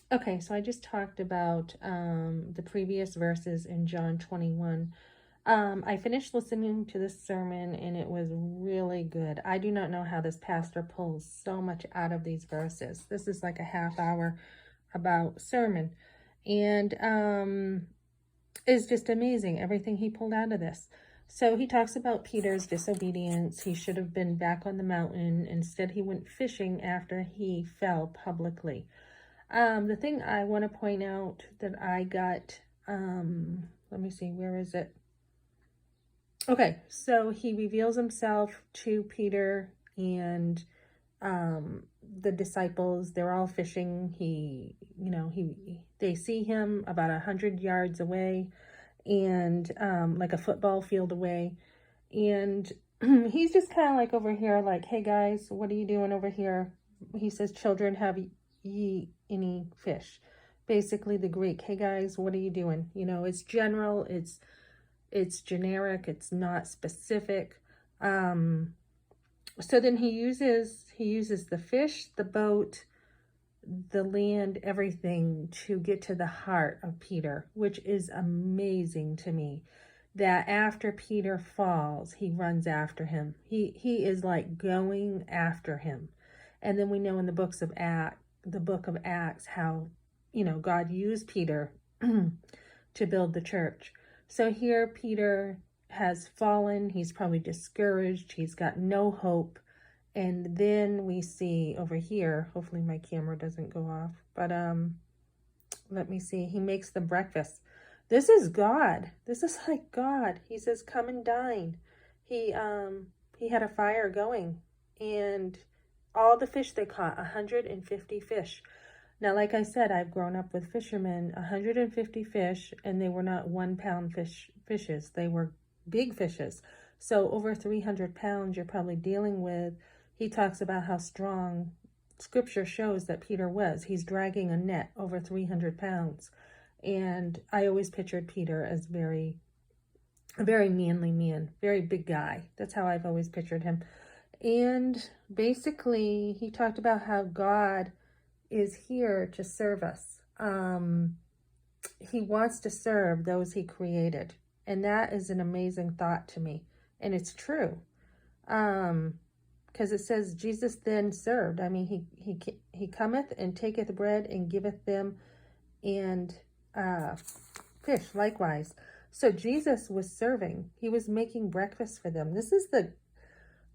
Okay, so I just talked about the previous verses in John 21. I finished listening to this sermon and it was really good. I do not know how this pastor pulls so much out of these verses. This is like a half hour about sermon. And it's just amazing everything he pulled out of this. So he talks about Peter's disobedience. He should have been back on the mountain. Instead, he went fishing after he fell publicly. The thing I want to point out that I got, let me see, where is it? Okay, so he reveals himself to Peter and the disciples. They're all fishing. They see him about 100 yards away, and like a football field away, and he's just kind of like over here, like, "Hey guys, what are you doing over here?" He says, "Children, have ye any fish?" Basically the Greek, "Hey guys, what are you doing?" It's general, it's generic, it's not specific. So then he uses the fish, the boat, the land, everything to get to the heart of Peter, which is amazing to me. That after Peter falls, he runs after him. He is like going after him. And then we know in the book of Acts, how God used Peter to build the church. So here Peter has fallen, he's probably discouraged, he's got no hope. And then we see over here, hopefully my camera doesn't go off, but let me see, he makes them breakfast. This is God. This is like God. He says, "Come and dine." He had a fire going, and all the fish they caught, 150 fish. Now, like I said, I've grown up with fishermen, 150 fish, and they were not 1 pound fishes. They were big fishes. So over 300 pounds you're probably dealing with. He talks about how strong scripture shows that Peter was. He's dragging a net over 300 pounds. And I always pictured Peter as a very manly man, very big guy. That's how I've always pictured him. And basically, he talked about how God is here to serve us. He wants to serve those he created. And that is an amazing thought to me. And it's true. Because it says Jesus then served. I mean, he cometh and taketh bread and giveth them, and fish likewise. So Jesus was serving. He was making breakfast for them. This is the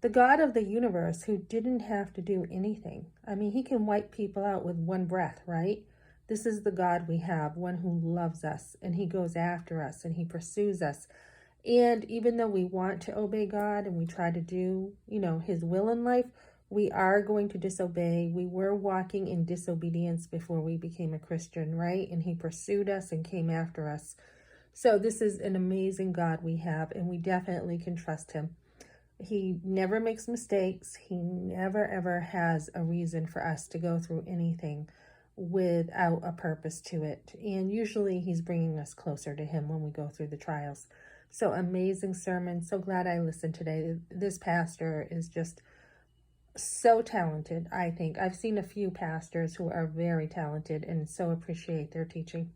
God of the universe who didn't have to do anything. I mean, he can wipe people out with one breath, right? This is the God we have, one who loves us, and he goes after us, and he pursues us. And even though we want to obey God and we try to do, his will in life, we are going to disobey. We were walking in disobedience before we became a Christian, right? And he pursued us and came after us. So this is an amazing God we have, and we definitely can trust him. He never makes mistakes. He never, ever has a reason for us to go through anything without a purpose to it. And usually he's bringing us closer to him when we go through the trials. So amazing sermon. So glad I listened today. This pastor is just so talented, I think. I've seen a few pastors who are very talented and so appreciate their teaching.